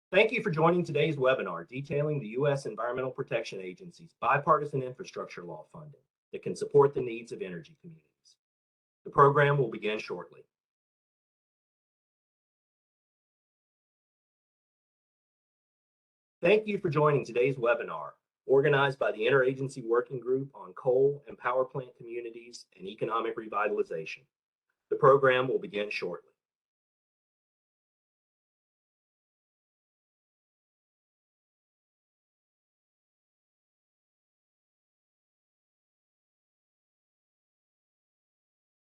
Thank you for joining today's webinar detailing the U.S. Environmental Protection Agency's bipartisan infrastructure law funding that can support the needs of energy communities. The program will begin shortly. Thank you for joining today's webinar, organized by the Interagency Working Group on Coal and Power Plant Communities and Economic Revitalization. The program will begin shortly.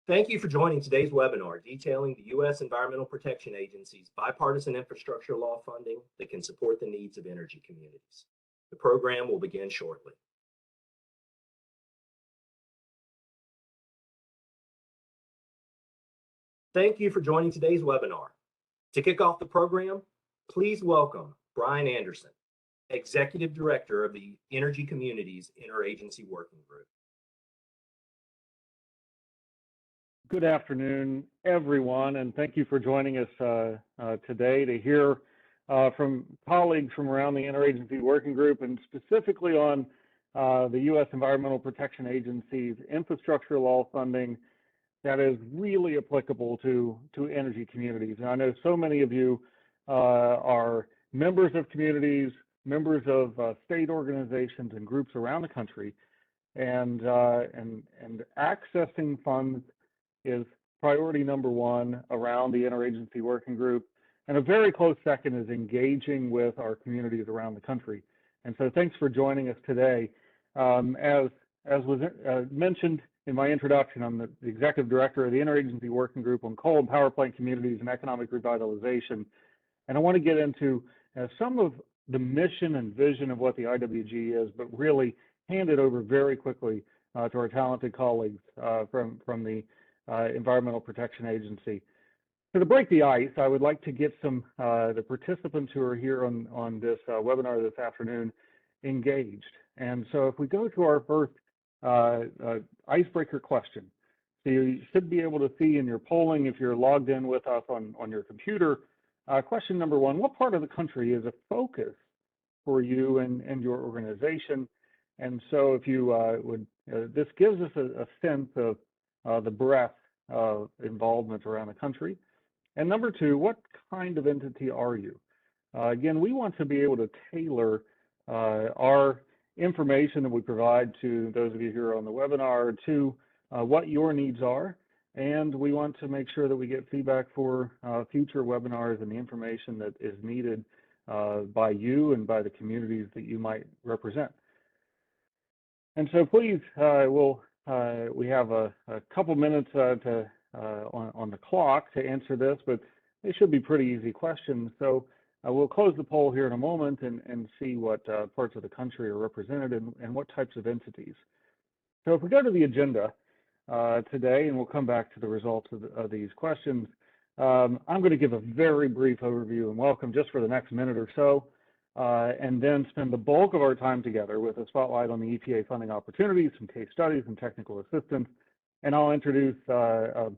Thank you for joining today's webinar detailing the U.S. Environmental Protection Agency's bipartisan infrastructure law funding that can support the needs of energy communities. The program will begin shortly. Thank you for joining today's webinar. To kick off the program, please welcome Brian Anderson, Executive Director of the Energy Communities Interagency Working Group. Good afternoon, everyone, and thank you for joining us today to hear from colleagues from around the Interagency Working Group, and specifically on the U.S. Environmental Protection Agency's infrastructure law funding that is really applicable to energy communities. And I know so many of you are members of communities, members of state organizations and groups around the country, and accessing funds is priority number one around the Interagency Working Group. And a very close second is engaging with our communities around the country. And so thanks for joining us today. As was mentioned in my introduction, I'm the Executive Director of the Interagency Working Group on Coal and Power Plant Communities and Economic Revitalization. And I want to get into some of the mission and vision of what the IWG is, but really hand it over very quickly to our talented colleagues from the Environmental Protection Agency. So to break the ice, I would like to get some the participants who are here on this webinar this afternoon engaged. And so if we go to our first icebreaker question, so you should be able to see in your polling if you're logged in with us on your computer. Question number one: what part of the country is a focus for you and your organization? And so if you would, this gives us a sense of the breadth of involvement around the country. And number two, what kind of entity are you? Again, we want to be able to tailor our information that we provide to those of you here on the webinar to what your needs are. And we want to make sure that we get feedback for future webinars and the information that is needed by you and by the communities that you might represent. And so please, we have a couple minutes on the clock to answer this, but they should be pretty easy questions. So we'll close the poll here in a moment and see what parts of the country are represented and what types of entities. So if we go to the agenda today, and we'll come back to the results of these questions, I'm going to give a very brief overview and welcome just for the next minute or so, and then spend the bulk of our time together with a spotlight on the EPA funding opportunities, some case studies, and technical assistance. And I'll introduce our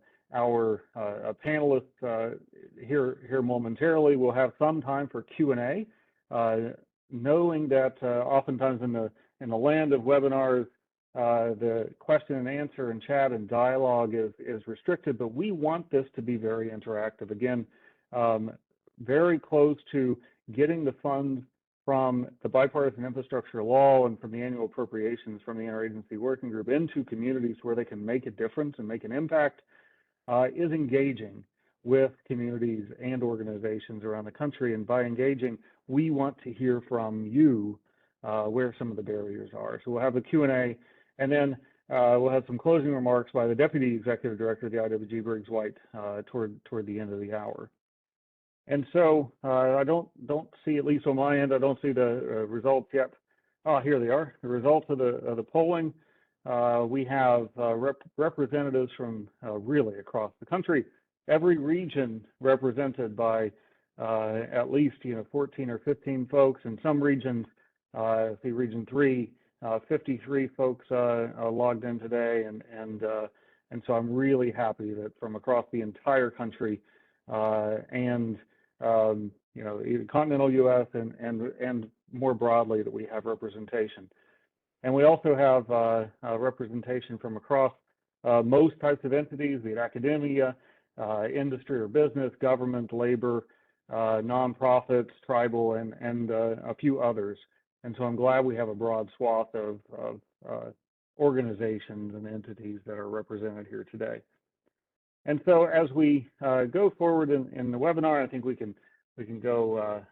panelists here momentarily. We'll have some time for Q&A, knowing that oftentimes in the land of webinars, the question and answer and chat and dialogue is restricted, but we want this to be very interactive. Again, very close to getting the funds from the bipartisan infrastructure law and from the annual appropriations from the Interagency Working Group into communities where they can make a difference and make an impact is engaging with communities and organizations around the country. And by engaging, we want to hear from you where some of the barriers are. So we'll have a Q&A, and then we'll have some closing remarks by the Deputy Executive Director of the IWG, Briggs White, toward the end of the hour. And so I don't see, at least on my end, I don't see the results yet. Oh, here they are, the results of the polling. We have representatives from really across the country, every region represented by at least 14 or 15 folks. In some regions, see Region 3, 53 folks logged in today, and so I'm really happy that from across the entire country and either continental U.S. and more broadly that we have representation. And we also have representation from across most types of entities, be it academia, industry or business, government, labor, nonprofits, tribal, and a few others. And so I'm glad we have a broad swath of organizations and entities that are represented here today. And so as we go forward in the webinar, I think we can go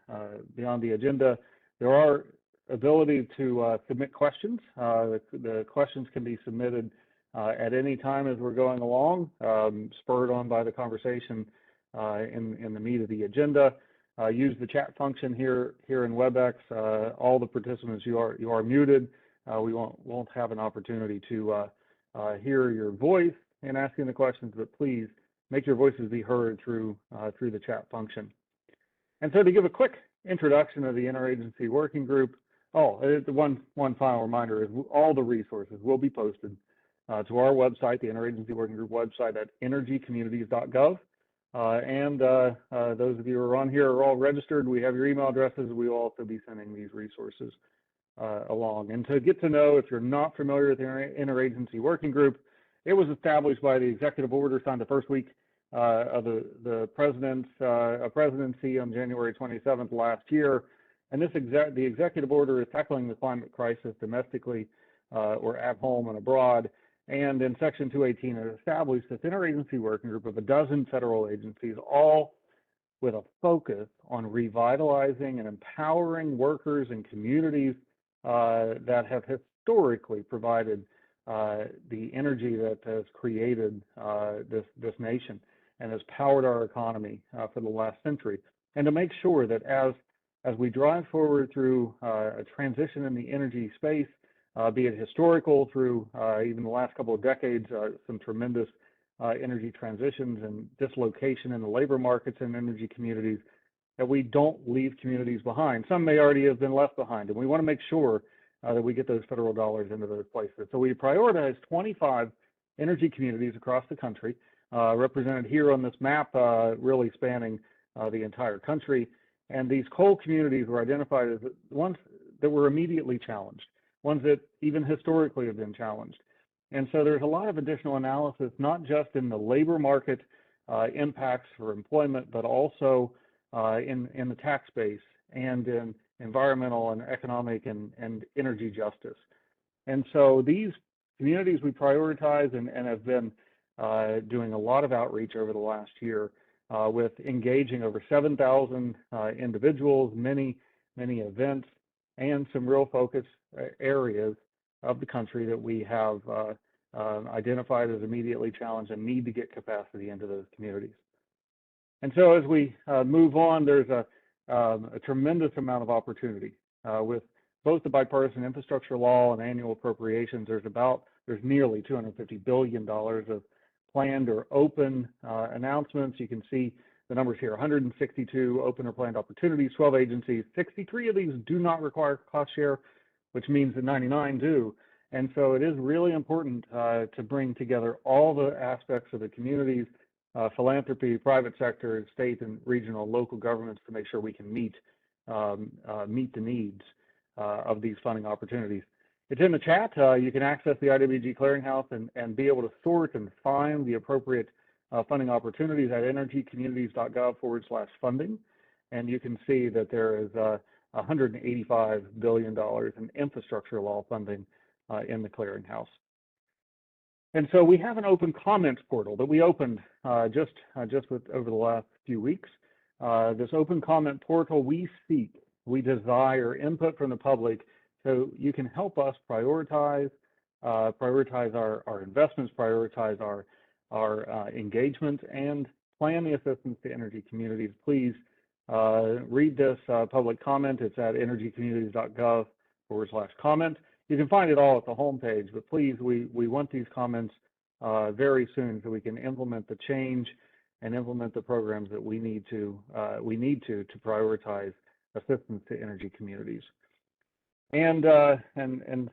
beyond the agenda. There are ability to submit questions. The questions can be submitted at any time as we're going along, spurred on by the conversation in the meat of the agenda. Use the chat function here in WebEx. All the participants, you are muted. We won't have an opportunity to hear your voice in asking the questions, but please make your voices be heard through the chat function. And so to give a quick introduction of the Interagency Working Group, one final reminder is all the resources will be posted to our website, the Interagency Working Group website at energycommunities.gov. And those of you who are on here are all registered. We have your email addresses. We will also be sending these resources along. And to get to know, if you're not familiar with the Interagency Working Group, it was established by the executive order signed the first week of the presidency on January 27th last year. And the executive order is tackling the climate crisis domestically or at home and abroad. And in Section 218, it established this interagency working group of a dozen federal agencies, all with a focus on revitalizing and empowering workers and communities that have historically provided the energy that has created this nation and has powered our economy for the last century. And to make sure that as we drive forward through a transition in the energy space, be it historical through even the last couple of decades, some tremendous energy transitions and dislocation in the labor markets and energy communities, that we don't leave communities behind. Some may already have been left behind, and we want to make sure that we get those federal dollars into those places. So we prioritize 25 energy communities across the country, represented here on this map, really spanning the entire country. And these coal communities were identified as the ones that were immediately challenged, ones that even historically have been challenged. And so there's a lot of additional analysis, not just in the labor market impacts for employment, but also in the tax base and in environmental and economic and energy justice. And so these communities we prioritize and have been doing a lot of outreach over the last year with engaging over 7,000 individuals, many events, and some real focus areas of the country that we have identified as immediately challenged and need to get capacity into those communities. And so as we move on, there's a tremendous amount of opportunity with both the bipartisan infrastructure law and annual appropriations. There's nearly $250 billion of planned or open announcements. You can see the numbers here: 162 open or planned opportunities, 12 agencies. 63 of these do not require cost share, which means that 99 do. And so it is really important to bring together all the aspects of the communities, philanthropy, private sector, state and regional, local governments, to make sure we can meet the needs of these funding opportunities. It's in the chat. You can access the IWG Clearinghouse and be able to sort and find the appropriate funding opportunities at energycommunities.gov/funding. And you can see that there is $185 billion in infrastructure law funding in the Clearinghouse. And so we have an open comments portal that we opened just over the last few weeks. This open comment portal, we desire input from the public so you can help us prioritize our investments, prioritize our engagement, and plan the assistance to energy communities. Please read this public comment. It's at energycommunities.gov/comment. You can find it all at the homepage, but please, we want these comments very soon so we can implement the change and implement the programs that we need to prioritize assistance to energy communities. And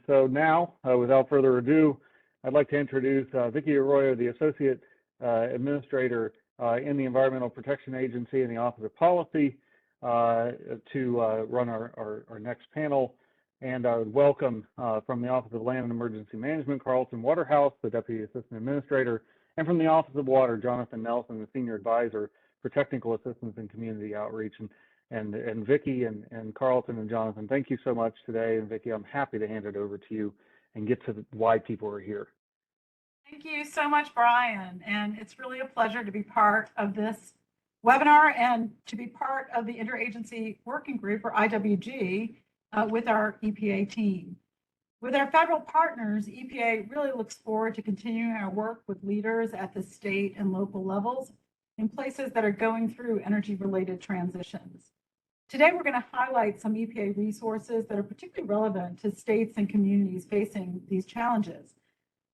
so now, without further ado, I'd like to introduce Vicki Arroyo, the Associate Administrator in the Environmental Protection Agency and the Office of Policy to run our next panel. And I would welcome from the Office of Land and Emergency Management, Carlton Waterhouse, the Deputy Assistant Administrator, and from the Office of Water, Jonathan Nelson, the Senior Advisor for Technical Assistance and Community Outreach. And Vicki and Carlton and Jonathan, thank you so much today. And Vicki, I'm happy to hand it over to you and get to why people are here. Thank you so much, Brian. And it's really a pleasure to be part of this webinar and to be part of the Interagency Working Group, or IWG, with our EPA team. With our federal partners, EPA really looks forward to continuing our work with leaders at the state and local levels in places that are going through energy-related transitions. Today, we're going to highlight some EPA resources that are particularly relevant to states and communities facing these challenges.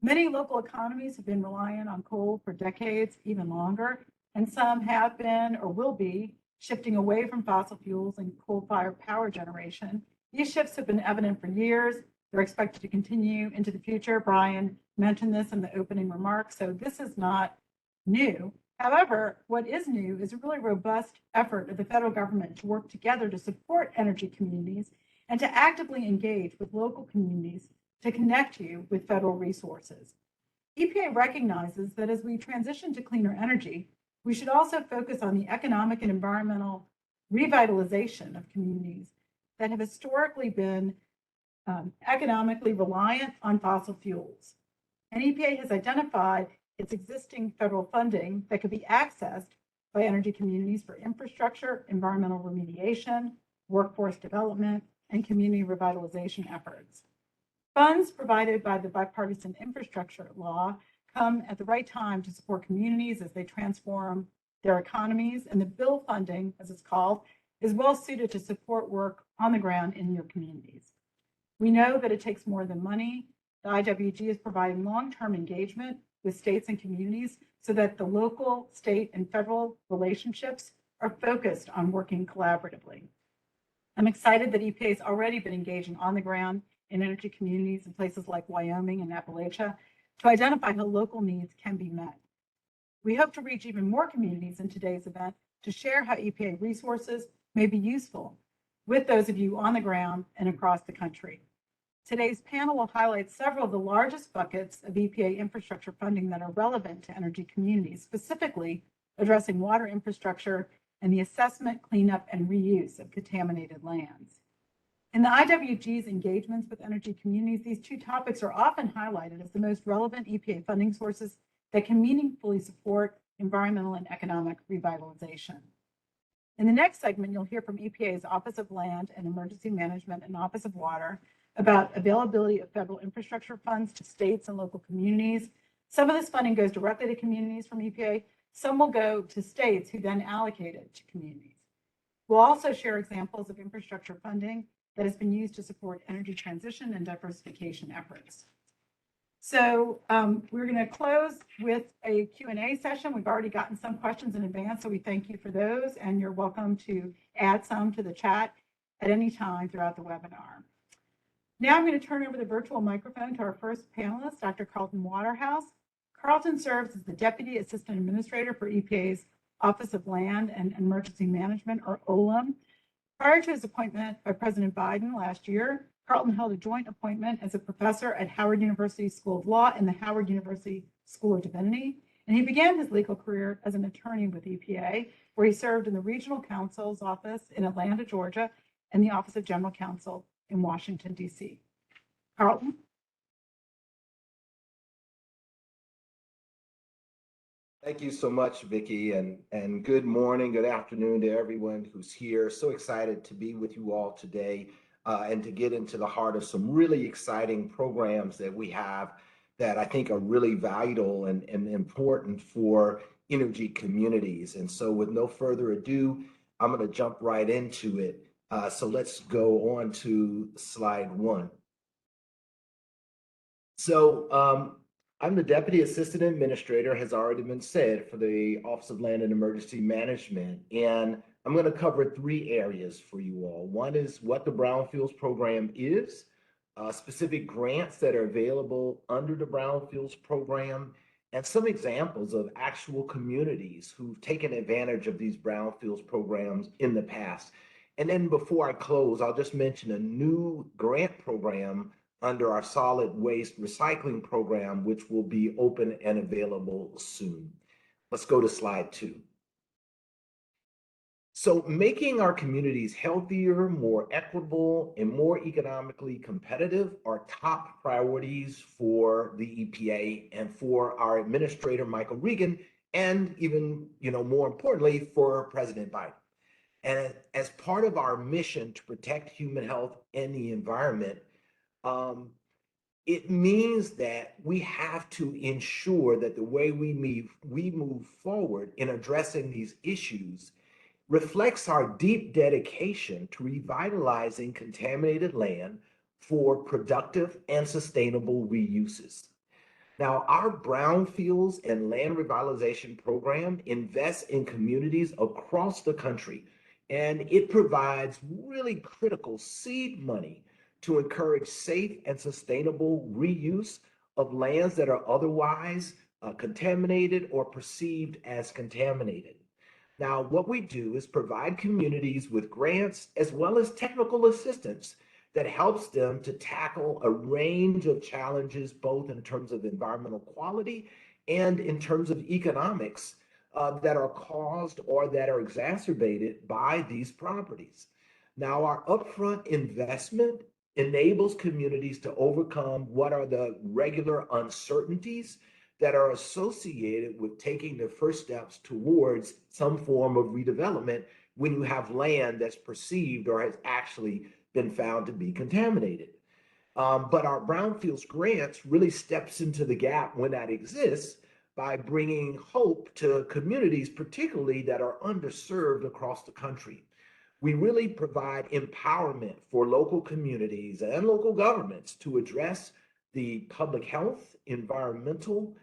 Many local economies have been reliant on coal for decades, even longer, and some have been or will be shifting away from fossil fuels and coal-fired power generation. These shifts have been evident for years. They're expected to continue into the future. Brian mentioned this in the opening remarks, so this is not new. However, what is new is a really robust effort of the federal government to work together to support energy communities and to actively engage with local communities to connect you with federal resources. EPA recognizes that as we transition to cleaner energy, we should also focus on the economic and environmental revitalization of communities that have historically been economically reliant on fossil fuels. And EPA has identified its existing federal funding that could be accessed by energy communities for infrastructure, environmental remediation, workforce development, and community revitalization efforts. Funds provided by the Bipartisan Infrastructure Law come at the right time to support communities as they transform their economies, and the bill funding, as it's called, is well suited to support work on the ground in your communities. We know that it takes more than money. The IWG is providing long-term engagement with states and communities so that the local, state, and federal relationships are focused on working collaboratively. I'm excited that EPA has already been engaging on the ground in energy communities in places like Wyoming and Appalachia to identify how local needs can be met. We hope to reach even more communities in today's event to share how EPA resources may be useful with those of you on the ground and across the country. Today's panel will highlight several of the largest buckets of EPA infrastructure funding that are relevant to energy communities, specifically addressing water infrastructure and the assessment, cleanup, and reuse of contaminated lands. In the IWG's engagements with energy communities, these two topics are often highlighted as the most relevant EPA funding sources that can meaningfully support environmental and economic revitalization. In the next segment, you'll hear from EPA's Office of Land and Emergency Management and Office of Water about availability of federal infrastructure funds to states and local communities. Some of this funding goes directly to communities from EPA. Some will go to states who then allocate it to communities. We'll also share examples of infrastructure funding that has been used to support energy transition and diversification efforts. So we're going to close with a Q&A session. We've already gotten some questions in advance, so we thank you for those, and you're welcome to add some to the chat at any time throughout the webinar. Now I'm going to turn over the virtual microphone to our first panelist, Dr. Carlton Waterhouse. Carlton serves as the Deputy Assistant Administrator for EPA's Office of Land and Emergency Management, or OLEM. Prior to his appointment by President Biden last year, Carlton held a joint appointment as a professor at Howard University School of Law and the Howard University School of Divinity, and he began his legal career as an attorney with EPA, where he served in the Regional Counsel's Office in Atlanta, Georgia, and the Office of General Counsel in Washington, D.C. Carlton? Thank you so much, Vicki, and good morning, good afternoon to everyone who's here. So excited to be with you all today and to get into the heart of some really exciting programs that we have that I think are really vital and important for energy communities. And so with no further ado, I'm going to jump right into it. So let's go on to slide 1. So I'm the Deputy Assistant Administrator, has already been said, for the Office of Land and Emergency Management. And I'm going to cover 3 areas for you all. One is what the Brownfields program is, specific grants that are available under the Brownfields program, and some examples of actual communities who've taken advantage of these brownfields programs in the past. And then before I close, I'll just mention a new grant program under our solid waste recycling program, which will be open and available soon. Let's go to slide 2. So making our communities healthier, more equitable, and more economically competitive are top priorities for the EPA and for our administrator, Michael Regan, and even, more importantly, for President Biden. And as part of our mission to protect human health and the environment, it means that we have to ensure that the way we move forward in addressing these issues reflects our deep dedication to revitalizing contaminated land for productive and sustainable reuses. Now, our brownfields and land revitalization program invests in communities across the country, and it provides really critical seed money to encourage safe and sustainable reuse of lands that are otherwise contaminated or perceived as contaminated. Now, what we do is provide communities with grants as well as technical assistance that helps them to tackle a range of challenges, both in terms of environmental quality and in terms of economics that are caused or that are exacerbated by these properties. Now, our upfront investment enables communities to overcome what are the regular uncertainties that are associated with taking the first steps towards some form of redevelopment when you have land that's perceived or has actually been found to be contaminated. But our brownfields grants really steps into the gap when that exists by bringing hope to communities, particularly that are underserved across the country. We really provide empowerment for local communities and local governments to address the public health, environmental,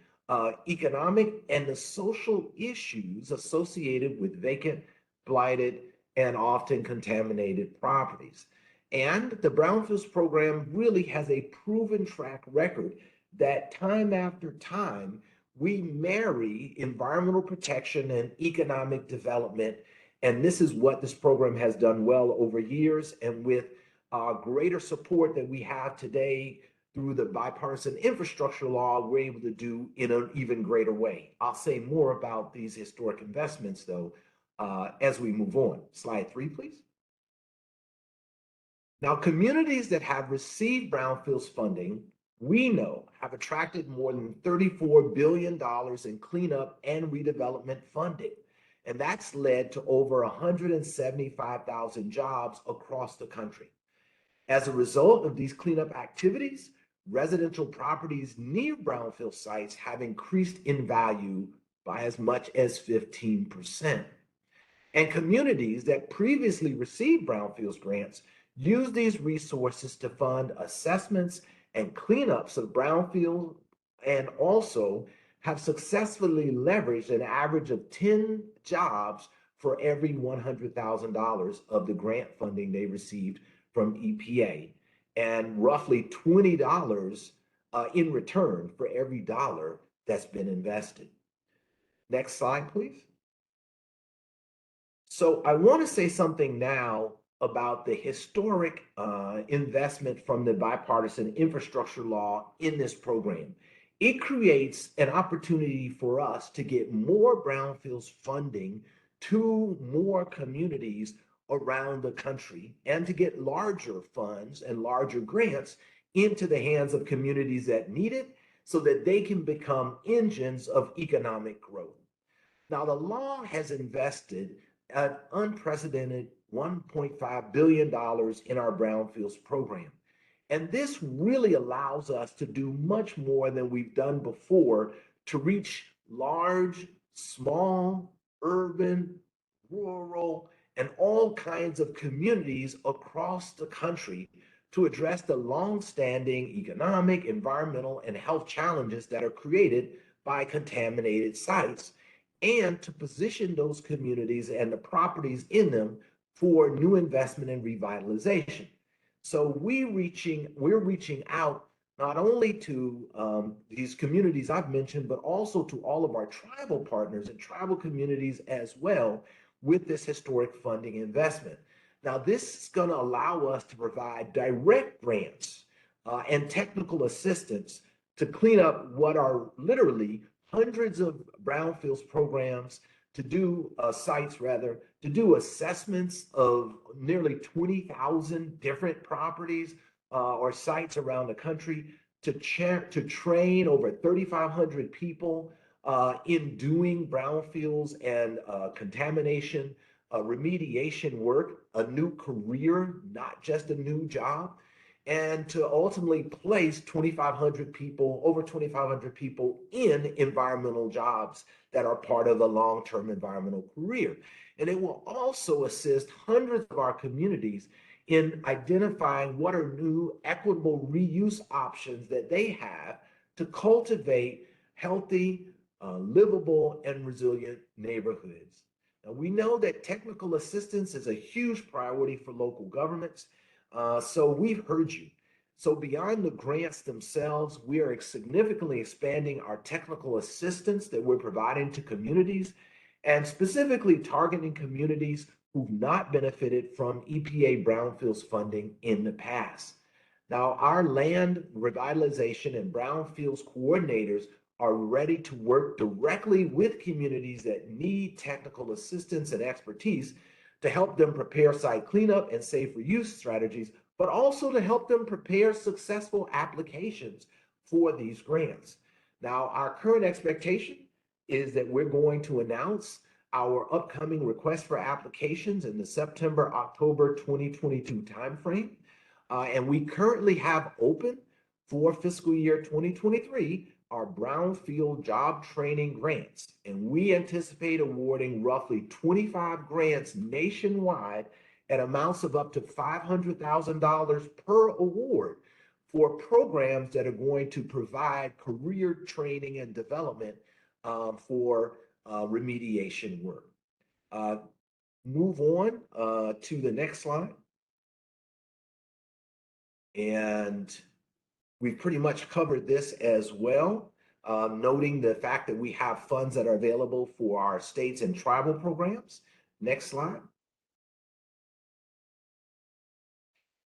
economic, and the social issues associated with vacant, blighted, and often contaminated properties. And the Brownfields program really has a proven track record that time after time, we marry environmental protection and economic development. And this is what this program has done well over years. And with greater support that we have today through the bipartisan infrastructure law, we're able to do in an even greater way. I'll say more about these historic investments, though, as we move on. Slide 3, please. Now, communities that have received brownfields funding, we know, have attracted more than $34 billion in cleanup and redevelopment funding. And that's led to over 175,000 jobs across the country. As a result of these cleanup activities, residential properties near brownfield sites have increased in value by as much as 15%. And communities that previously received brownfields grants use these resources to fund assessments and cleanups of brownfield, and also have successfully leveraged an average of 10 jobs for every $100,000 of the grant funding they received from EPA, and roughly $20 in return for every dollar that's been invested. Next slide, please. So I want to say something now about the historic investment from the bipartisan infrastructure law in this program. It creates an opportunity for us to get more brownfields funding to more communities around the country, and to get larger funds and larger grants into the hands of communities that need it so that they can become engines of economic growth. Now, the law has invested an unprecedented $1.5 billion in our brownfields program. And this really allows us to do much more than we've done before to reach large, small, urban, rural, and all kinds of communities across the country to address the long-standing economic, environmental, and health challenges that are created by contaminated sites, and to position those communities and the properties in them for new investment and revitalization. So we're reaching out not only to these communities I've mentioned, but also to all of our tribal partners and tribal communities as well with this historic funding investment. Now, this is going to allow us to provide direct grants and technical assistance to clean up what are literally hundreds of brownfields programs, to do sites rather, to do assessments of nearly 20,000 different properties or sites around the country, to train over 3,500 people in doing brownfields and contamination remediation work, a new career, not just a new job, and to ultimately place 2,500 people, over 2,500 people in environmental jobs that are part of a long-term environmental career. And it will also assist hundreds of our communities in identifying what are new equitable reuse options that they have to cultivate healthy, livable, and resilient neighborhoods. Now, we know that technical assistance is a huge priority for local governments, so we've heard you. So beyond the grants themselves, we are significantly expanding our technical assistance that we're providing to communities, and specifically targeting communities who've not benefited from EPA brownfields funding in the past. Now, our land revitalization and brownfields coordinators are ready to work directly with communities that need technical assistance and expertise to help them prepare site cleanup and safe reuse strategies, but also to help them prepare successful applications for these grants. Now, our current expectation is that we're going to announce our upcoming request for applications in the September-October 2022 timeframe. And we currently have open for fiscal year 2023 our brownfield job training grants. And we anticipate awarding roughly 25 grants nationwide at amounts of up to $500,000 per award for programs that are going to provide career training and development for remediation work. Move on to the next slide. And we've pretty much covered this as well, noting the fact that we have funds that are available for our states and tribal programs. Next slide.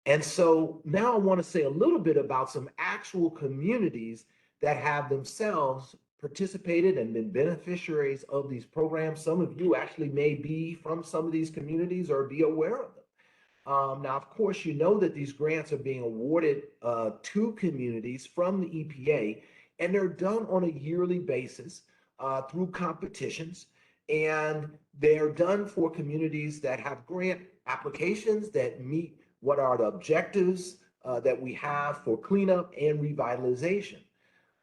And so now I want to say a little bit about some actual communities that have themselves participated and been beneficiaries of these programs. Some of you actually may be from some of these communities or be aware of them. Now, of course, you know that these grants are being awarded to communities from the EPA, and they're done on a yearly basis through competitions. And they're done for communities that have grant applications that meet what are the objectives that we have for cleanup and revitalization.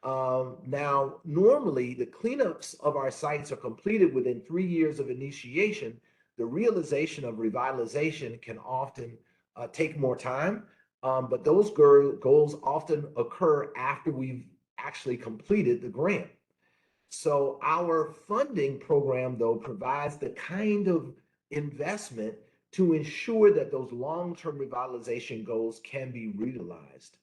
Now, normally the cleanups of our sites are completed within 3 years of initiation. The realization of revitalization can often take more time, but those goals often occur after we've actually completed the grant. So our funding program, though, provides the kind of investment to ensure that those long-term revitalization goals can be realized.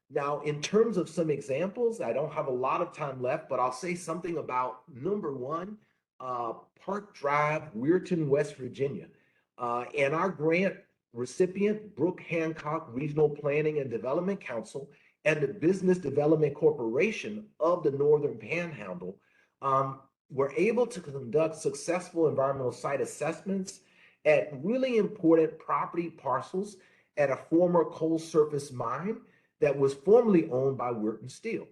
Now, in terms of some examples, I don't have a lot of time left, but I'll say something about number one, Park Drive, Weirton, West Virginia. And our grant recipient, Brooke Hancock Regional Planning and Development Council, and the Business Development Corporation of the Northern Panhandle were able to conduct successful environmental site assessments at really important property parcels at a former coal surface mine that was formerly owned by Weirton Steel.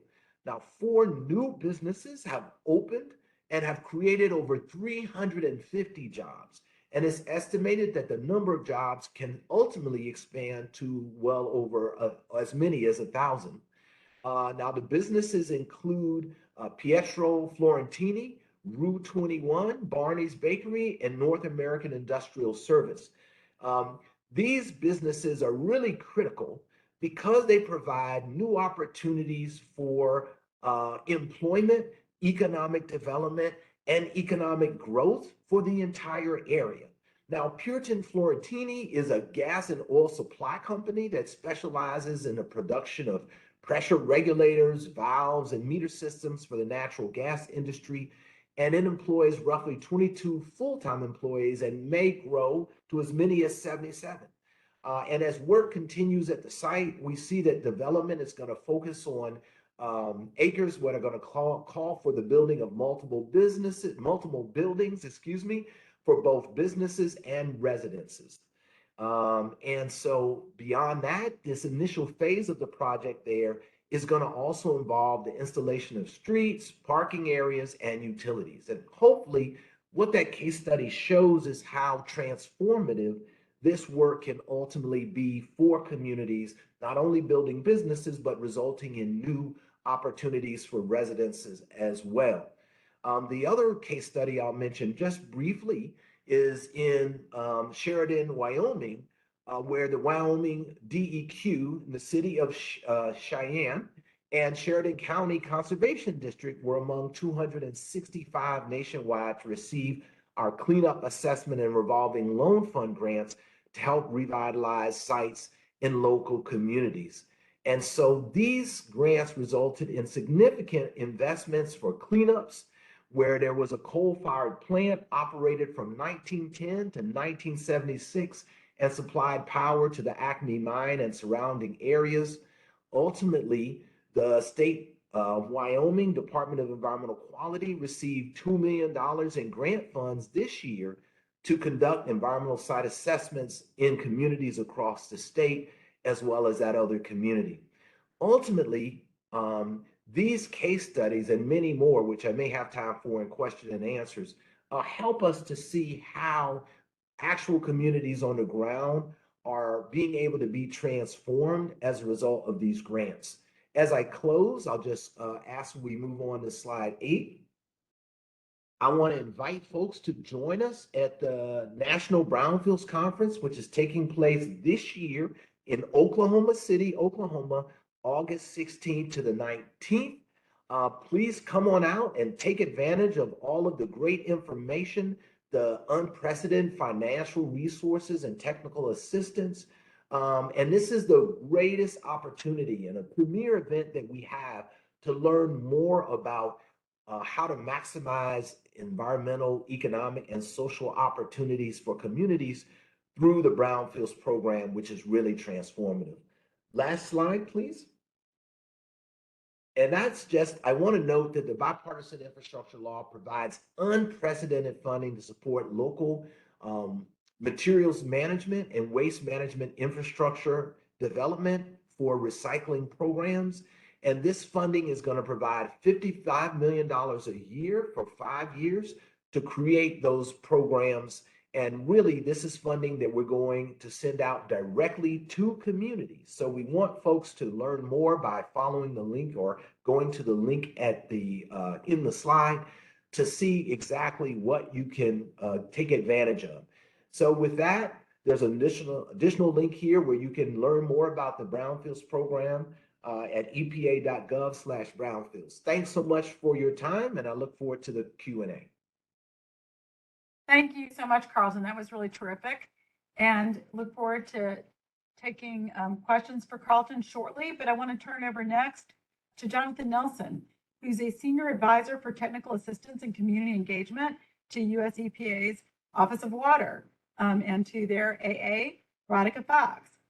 Now, 4 new businesses have opened and have created over 350 jobs. And it's estimated that the number of jobs can ultimately expand to well over as many as 1,000. Now, the businesses include Pietro Florentini, Rue 21, Barney's Bakery, and North American Industrial Service. These businesses are really critical because they provide new opportunities for employment, economic development, and economic growth for the entire area. Now, Puritan Florentini is a gas and oil supply company that specializes in the production of pressure regulators, valves, and meter systems for the natural gas industry. And it employs roughly 22 full-time employees and may grow to as many as 77. And as work continues at the site, we see that development is going to focus on acres what are going to call for the building of multiple buildings, for both businesses and residences. And so beyond that, this initial phase of the project there is going to also involve the installation of streets, parking areas, and utilities. And hopefully what that case study shows is how transformative this work can ultimately be for communities, not only building businesses, but resulting in new opportunities for residences as well. The other case study I'll mention just briefly is in Sheridan, Wyoming, where the Wyoming DEQ, in the city of Cheyenne, and Sheridan County Conservation District were among 265 nationwide to receive our cleanup assessment and revolving loan fund grants to help revitalize sites in local communities. And so these grants resulted in significant investments for cleanups, where there was a coal-fired plant operated from 1910 to 1976 and supplied power to the Acme mine and surrounding areas. Ultimately, the state of Wyoming Department of Environmental Quality received $2 million in grant funds this year to conduct environmental site assessments in communities across the state, as well as that other community. Ultimately, these case studies and many more, which I may have time for in question and answers, help us to see how actual communities on the ground are being able to be transformed as a result of these grants. As I close, I'll just ask we move on to slide 8. I want to invite folks to join us at the National Brownfields Conference, which is taking place this year in Oklahoma City, Oklahoma, August 16th to the 19th. Please come on out and take advantage of all of the great information, the unprecedented financial resources and technical assistance. And this is the greatest opportunity and a premier event that we have to learn more about how to maximize environmental, economic, and social opportunities for communities through the Brownfields program, which is really transformative. Last slide, please. And that's just, I want to note that the bipartisan infrastructure law provides unprecedented funding to support local materials management and waste management infrastructure development for recycling programs. And this funding is going to provide $55 million a year for 5 years to create those programs. And really, this is funding that we're going to send out directly to communities. So we want folks to learn more by following the link or going to the link at the in the slide to see exactly what you can take advantage of. So with that, there's an additional link here where you can learn more about the Brownfields program at epa.gov/brownfields. Thanks so much for your time, and I look forward to the Q&A. Thank you so much, Carlton. That was really terrific. And look forward to taking questions for Carlton shortly. But I want to turn over next to Jonathan Nelson, who's a senior advisor for technical assistance and community engagement to US EPA's Office of Water and to their AA, Radhika Fox.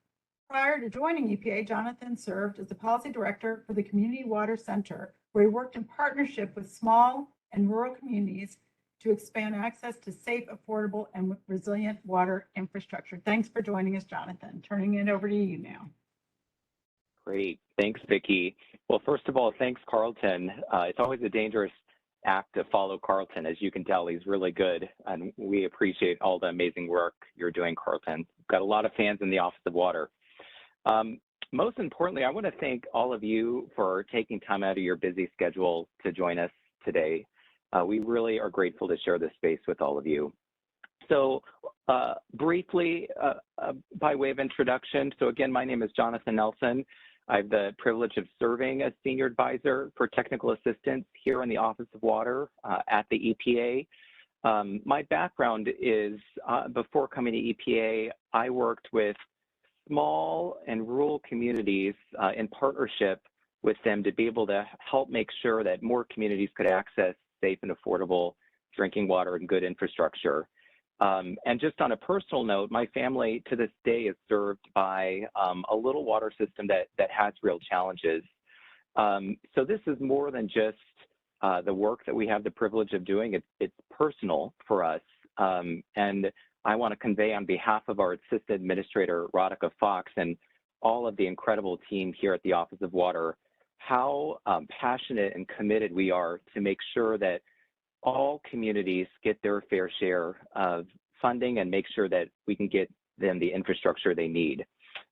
Prior to joining EPA, Jonathan served as the policy director for the Community Water Center, where he worked in partnership with small and rural communities to expand access to safe, affordable, and resilient water infrastructure. Thanks for joining us, Jonathan. Turning it over to you now. Great. Thanks, Vicki. Well, first of all, thanks, Carlton. It's always a dangerous act to follow Carlton. As you can tell, he's really good, and we appreciate all the amazing work you're doing, Carlton. We've got a lot of fans in the Office of Water. Most importantly, I want to thank all of you for taking time out of your busy schedule to join us today. We really are grateful to share this space with all of you. So briefly, by way of introduction, so again, my name is Jonathan Nelson. I have the privilege of serving as Senior Advisor for Technical Assistance here in the Office of Water at the EPA. My background is, before coming to EPA, I worked with small and rural communities in partnership with them to be able to help make sure that more communities could access safe and affordable drinking water and good infrastructure. And just on a personal note, my family to this day is served by a little water system that has real challenges. So this is more than just the work that we have the privilege of doing. It's personal for us. And I want to convey on behalf of our Assistant Administrator, Radhika Fox, and all of the incredible team here at the Office of Water, how passionate and committed we are to make sure that all communities get their fair share of funding and make sure that we can get them the infrastructure they need.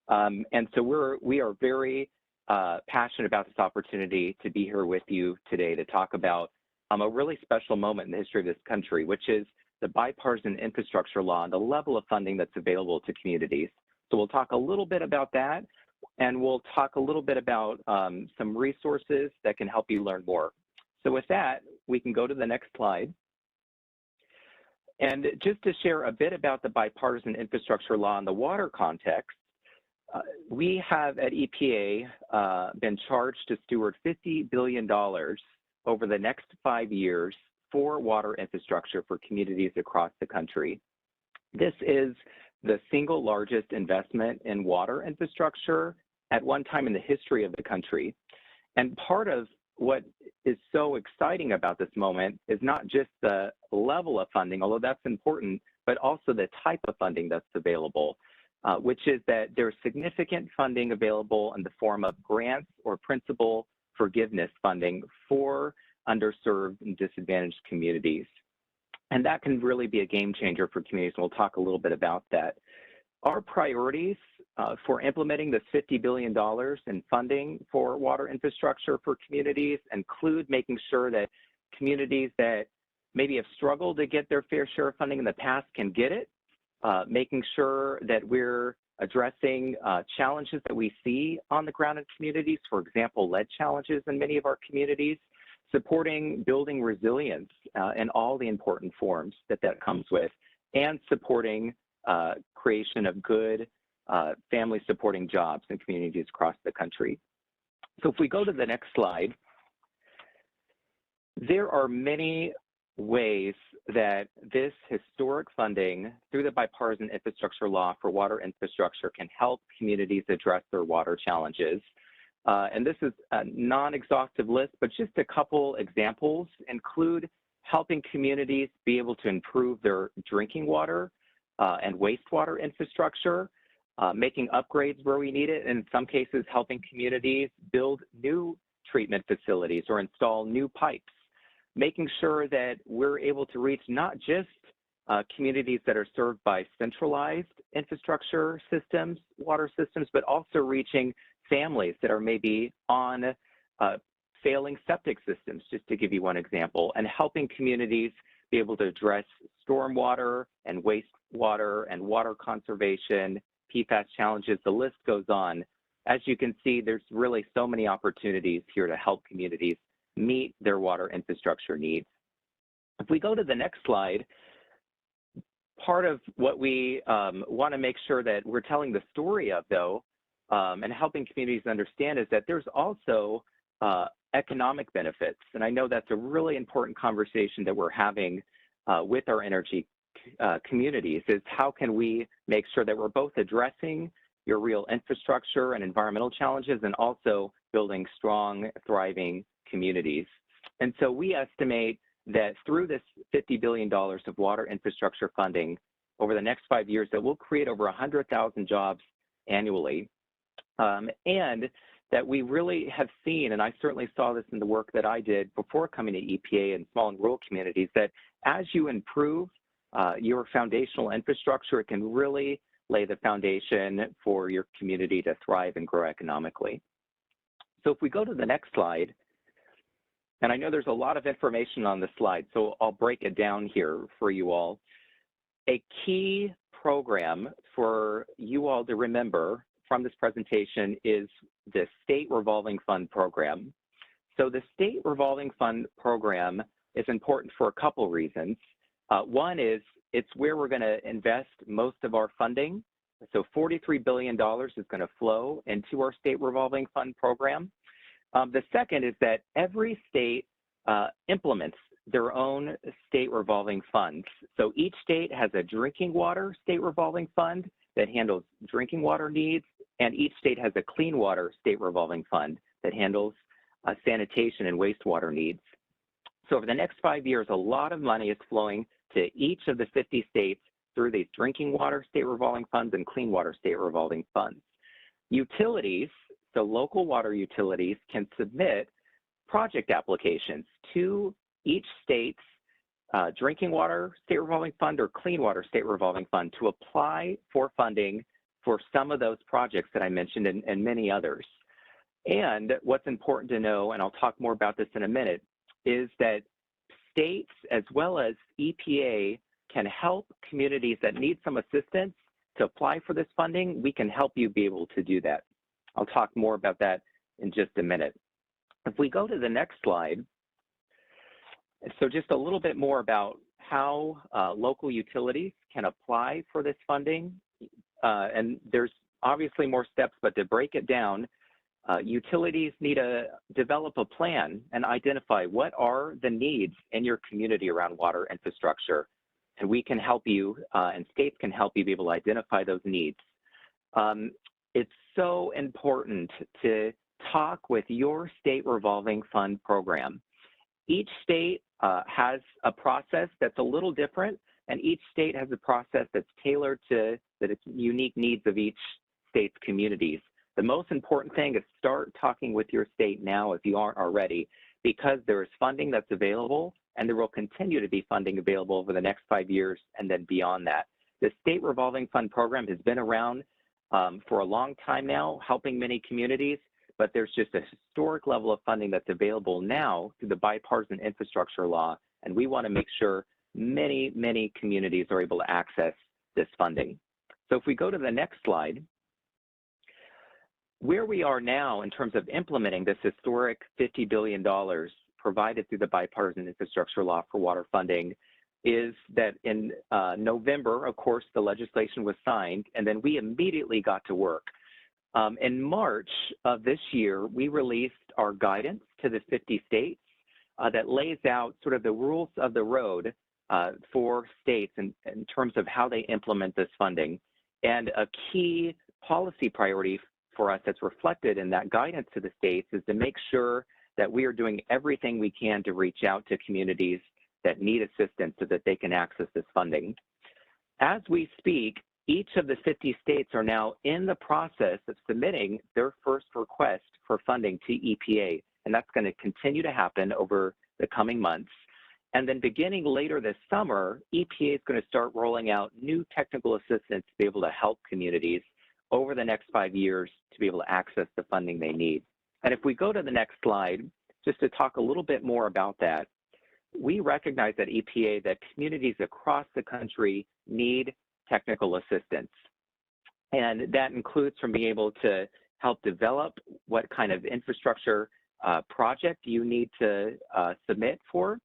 And so we are very passionate about this opportunity to be here with you today to talk about a really special moment in the history of this country, which is the bipartisan infrastructure law and the level of funding that's available to communities. So we'll talk a little bit about that, and we'll talk a little bit about some resources that can help you learn more. So with that, we can go to the next slide. And just to share a bit about the bipartisan infrastructure law in the water context, we have at EPA been charged to steward $50 billion over the next 5 years for water infrastructure for communities across the country. This is the single largest investment in water infrastructure at one time in the history of the country. And part of what is so exciting about this moment is not just the level of funding, although that's important, but also the type of funding that's available, which is that there's significant funding available in the form of grants or principal forgiveness funding for underserved and disadvantaged communities. And that can really be a game changer for communities, and we'll talk a little bit about that. Our priorities for implementing this $50 billion in funding for water infrastructure for communities include making sure that communities that maybe have struggled to get their fair share of funding in the past can get it, making sure that we're addressing challenges that we see on the ground in communities, for example, lead challenges in many of our communities, supporting building resilience in all the important forms that comes with, and supporting creation of good family supporting jobs in communities across the country. So if we go to the next slide, there are many ways that this historic funding through the bipartisan infrastructure law for water infrastructure can help communities address their water challenges. And this is a non-exhaustive list, but just a couple examples include helping communities be able to improve their drinking water and wastewater infrastructure, making upgrades where we need it, and in some cases helping communities build new treatment facilities or install new pipes, making sure that we're able to reach not just communities that are served by centralized infrastructure systems, water systems, but also reaching families that are maybe on failing septic systems, just to give you one example, and helping communities be able to address stormwater and wastewater and water conservation, PFAS challenges, the list goes on. As you can see, there's really so many opportunities here to help communities meet their water infrastructure needs. If we go to the next slide, part of what we want to make sure that we're telling the story of, though, and helping communities understand is that there's also economic benefits. And I know that's a really important conversation that we're having with our energy communities, is how can we make sure that we're both addressing your real infrastructure and environmental challenges and also building strong, thriving communities. And so we estimate that through this $50 billion of water infrastructure funding over the next 5 years, that we'll create over 100,000 jobs annually. And that we really have seen, and I certainly saw this in the work that I did before coming to EPA in small and rural communities, that as you improve your foundational infrastructure, it can really lay the foundation for your community to thrive and grow economically. So if we go to the next slide, and I know there's a lot of information on this slide, so I'll break it down here for you all. A key program for you all to remember from this presentation is the State Revolving Fund Program. So the State Revolving Fund Program is important for a couple reasons. One is it's where we're going to invest most of our funding. So $43 billion is going to flow into our state revolving fund program. The second is that every state implements their own state revolving funds. So each state has a drinking water state revolving fund that handles drinking water needs, and each state has a clean water state revolving fund that handles sanitation and wastewater needs. So over the next 5 years, a lot of money is flowing to each of the 50 states through these drinking water state revolving funds and clean water state revolving funds. Utilities, so local water utilities, can submit project applications to each state's drinking water state revolving fund or clean water state revolving fund to apply for funding for some of those projects that I mentioned and many others. And what's important to know, and I'll talk more about this in a minute, is that states as well as EPA can help communities that need some assistance to apply for this funding. We can help you be able to do that. I'll talk more about that in just a minute. If we go to the next slide, so just a little bit more about how local utilities can apply for this funding. And there's obviously more steps, but to break it down, utilities need to develop a plan and identify what are the needs in your community around water infrastructure. And we can help you, and states can help you be able to identify those needs. It's so important to talk with your state revolving fund program. Each state has a process that's a little different, and each state has a process that's tailored to its unique needs of each state's communities. The most important thing is start talking with your state now if you aren't already, because there is funding that's available, and there will continue to be funding available over the next 5 years and then beyond that. The state revolving fund program has been around for a long time now, helping many communities, but there's just a historic level of funding that's available now through the bipartisan infrastructure law, and we want to make sure many, many communities are able to access this funding. So if we go to the next slide, where we are now in terms of implementing this historic $50 billion provided through the bipartisan infrastructure law for water funding is that in November, of course, the legislation was signed, and then we immediately got to work. In March of this year, we released our guidance to the 50 states that lays out sort of the rules of the road for states in terms of how they implement this funding. And a key policy priority for us that's reflected in that guidance to the states is to make sure that we are doing everything we can to reach out to communities that need assistance so that they can access this funding. As we speak, each of the 50 states are now in the process of submitting their first request for funding to EPA, and that's going to continue to happen over the coming months. And then beginning later this summer, EPA is going to start rolling out new technical assistance to be able to help communities over the next 5 years to be able to access the funding they need. And if we go to the next slide, just to talk a little bit more about that, we recognize at EPA that communities across the country need technical assistance. And that includes from being able to help develop what kind of infrastructure project you need to submit for,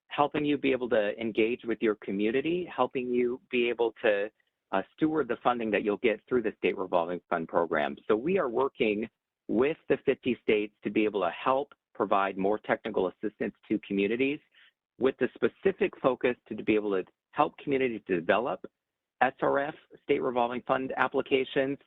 helping you be able to engage with your community, helping you be able to steward the funding that you'll get through the state revolving fund program. So we are working with the 50 states to be able to help provide more technical assistance to communities with the specific focus to be able to help communities develop SRF, state revolving fund applications,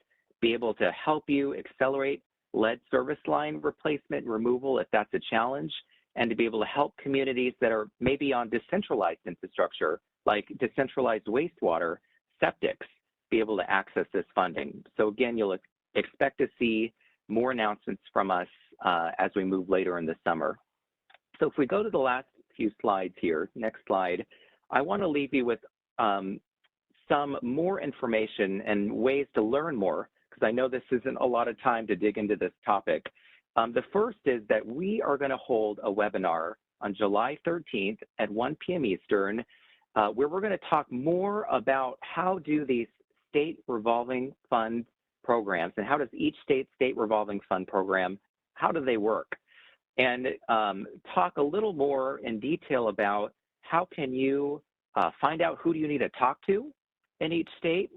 be able to help you accelerate lead service line replacement removal if that's a challenge, and to be able to help communities that are maybe on decentralized infrastructure, like decentralized wastewater, septics, be able to access this funding. So again, you'll expect to see more announcements from us as we move later in the summer. So if we go to the last few slides here, next slide, I want to leave you with some more information and ways to learn more, because I know this isn't a lot of time to dig into this topic. The first is that we are going to hold a webinar on July 13th at 1 p.m. Eastern, where we're going to talk more about how do these state revolving fund programs and how does each state revolving fund program, how do they work? And talk a little more in detail about how can you find out who do you need to talk to in each state,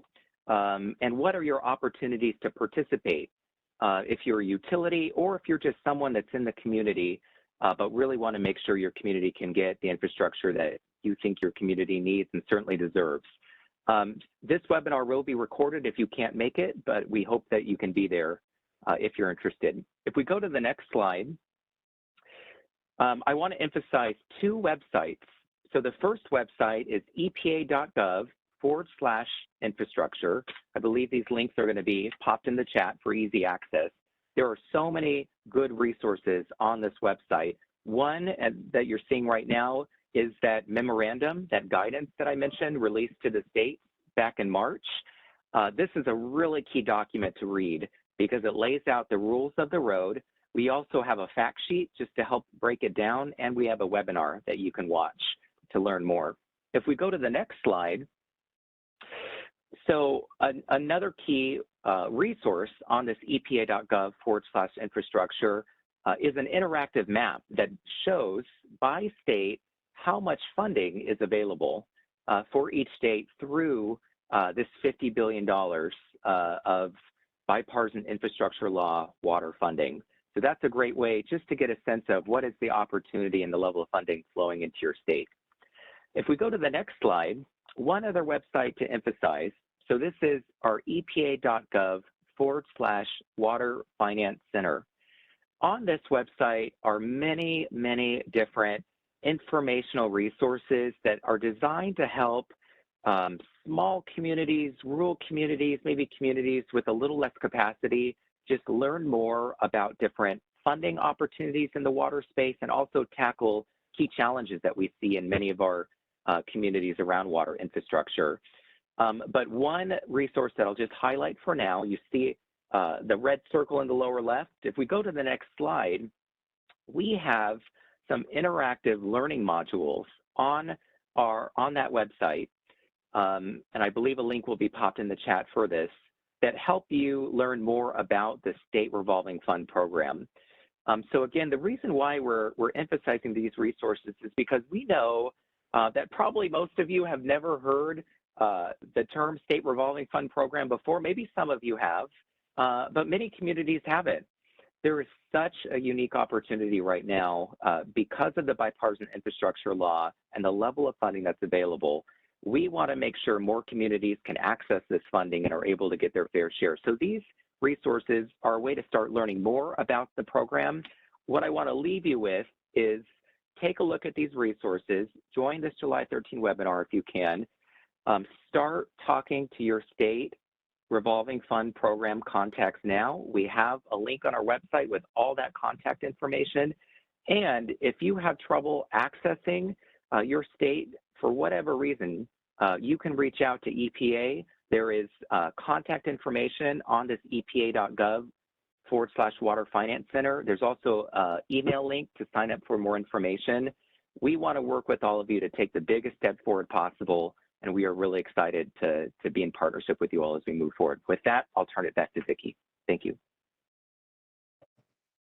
and what are your opportunities to participate if you're a utility or if you're just someone that's in the community, but really want to make sure your community can get the infrastructure that you think your community needs and certainly deserves. This webinar will be recorded if you can't make it, but we hope that you can be there if you're interested. If we go to the next slide, I want to emphasize two websites. So the first website is epa.gov/infrastructure. I believe these links are going to be popped in the chat for easy access. There are so many good resources on this website. One that you're seeing right now is that memorandum, that guidance that I mentioned, released to the state back in March. This is a really key document to read because it lays out the rules of the road. We also have a fact sheet just to help break it down, and we have a webinar that you can watch to learn more. If we go to the next slide, so another key resource on this epa.gov/infrastructure is an interactive map that shows by state how much funding is available for each state through this $50 billion of bipartisan infrastructure law water funding. So that's a great way just to get a sense of what is the opportunity and the level of funding flowing into your state. If we go to the next slide, one other website to emphasize. So this is our epa.gov/water finance center. On this website are many, many different informational resources that are designed to help small communities, rural communities, maybe communities with a little less capacity, just learn more about different funding opportunities in the water space and also tackle key challenges that we see in many of our communities around water infrastructure. But one resource that I'll just highlight for now, you see the red circle in the lower left. If we go to the next slide, we have some interactive learning modules on that website, and I believe a link will be popped in the chat for this, that help you learn more about the state revolving fund program. So again, the reason why we're emphasizing these resources is because we know that probably most of you have never heard the term state revolving fund program before. Maybe some of you have, but many communities haven't. There is such a unique opportunity right now because of the bipartisan infrastructure law and the level of funding that's available. We want to make sure more communities can access this funding and are able to get their fair share. So these resources are a way to start learning more about the program. What I want to leave you with is take a look at these resources, join this July 13 webinar if you can, start talking to your state revolving fund program contacts now. We have a link on our website with all that contact information. And if you have trouble accessing your state for whatever reason, you can reach out to EPA. There is contact information on this epa.gov/water finance center. There's also an email link to sign up for more information. We want to work with all of you to take the biggest step forward possible, and we are really excited to be in partnership with you all as we move forward. With that, I'll turn it back to Vicki. Thank you.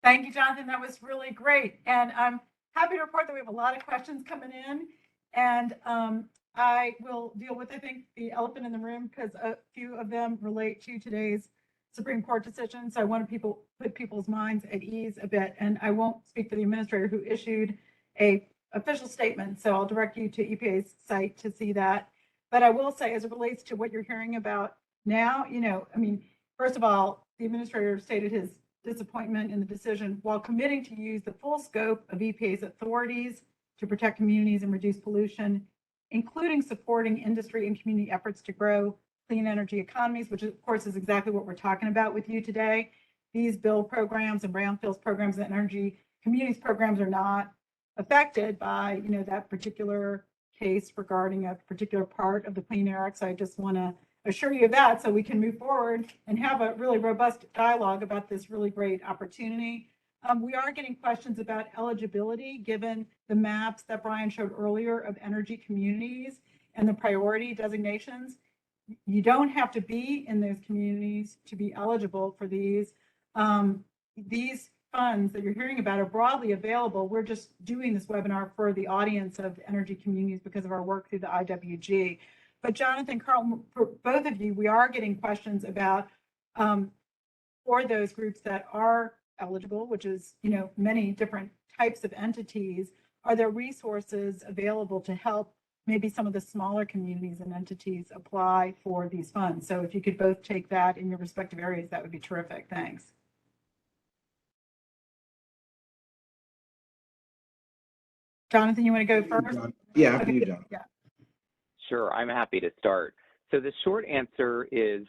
Thank you, Jonathan. That was really great. And I'm happy to report that we have a lot of questions coming in. And I will deal with, I think, the elephant in the room because a few of them relate to today's Supreme Court decision. So I want to put people's minds at ease a bit. And I won't speak for the administrator who issued an official statement. So I'll direct you to EPA's site to see that. But I will say, as it relates to what you're hearing about now, first of all, the administrator stated his disappointment in the decision while committing to use the full scope of EPA's authorities to protect communities and reduce pollution, including supporting industry and community efforts to grow clean energy economies, which of course is exactly what we're talking about with you today. These bill programs and brownfields programs and energy communities programs are not affected by that particular case regarding a particular part of the Clean Air Act. So I just want to assure you of that so we can move forward and have a really robust dialogue about this really great opportunity. We are getting questions about eligibility given the maps that Brian showed earlier of energy communities and the priority designations. You don't have to be in those communities to be eligible for these. These funds that you're hearing about are broadly available. We're just doing this webinar for the audience of energy communities because of our work through the IWG. But Jonathan, Carl, for both of you, we are getting questions about for those groups that are eligible, which is, many different types of entities, are there resources available to help maybe some of the smaller communities and entities apply for these funds? So if you could both take that in your respective areas, that would be terrific. Thanks. Jonathan, you want to go first? Yeah, after you, John. Yeah. Sure, I'm happy to start. So the short answer is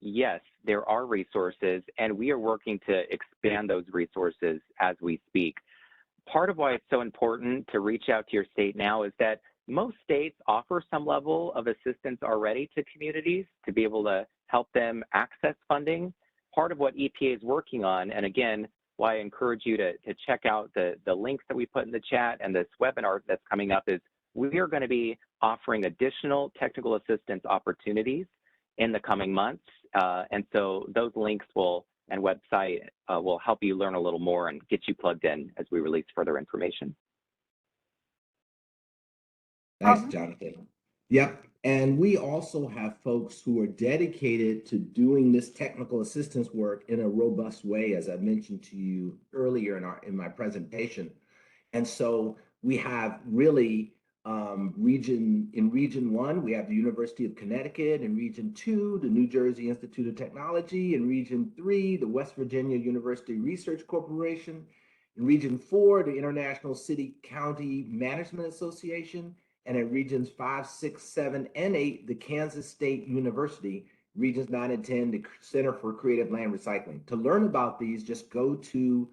yes, there are resources, and we are working to expand those resources as we speak. Part of why it's so important to reach out to your state now is that most states offer some level of assistance already to communities to be able to help them access funding. Part of what EPA is working on, and again, why I encourage you to check out the links that we put in the chat and this webinar that's coming up, is we are going to be offering additional technical assistance opportunities in the coming months. And so those links and website will help you learn a little more and get you plugged in as we release further information. Thanks, Jonathan. Yep. And we also have folks who are dedicated to doing this technical assistance work in a robust way, as I mentioned to you earlier in my presentation. And so we have really region 1, we have the University of Connecticut. In region 2, the New Jersey Institute of Technology. In region 3, the West Virginia University Research Corporation. In region 4, the International City County Management Association. And in regions 5, 6, 7, and 8, the Kansas State University. Regions 9 and 10, the Center for Creative Land Recycling. To learn about these, just go to,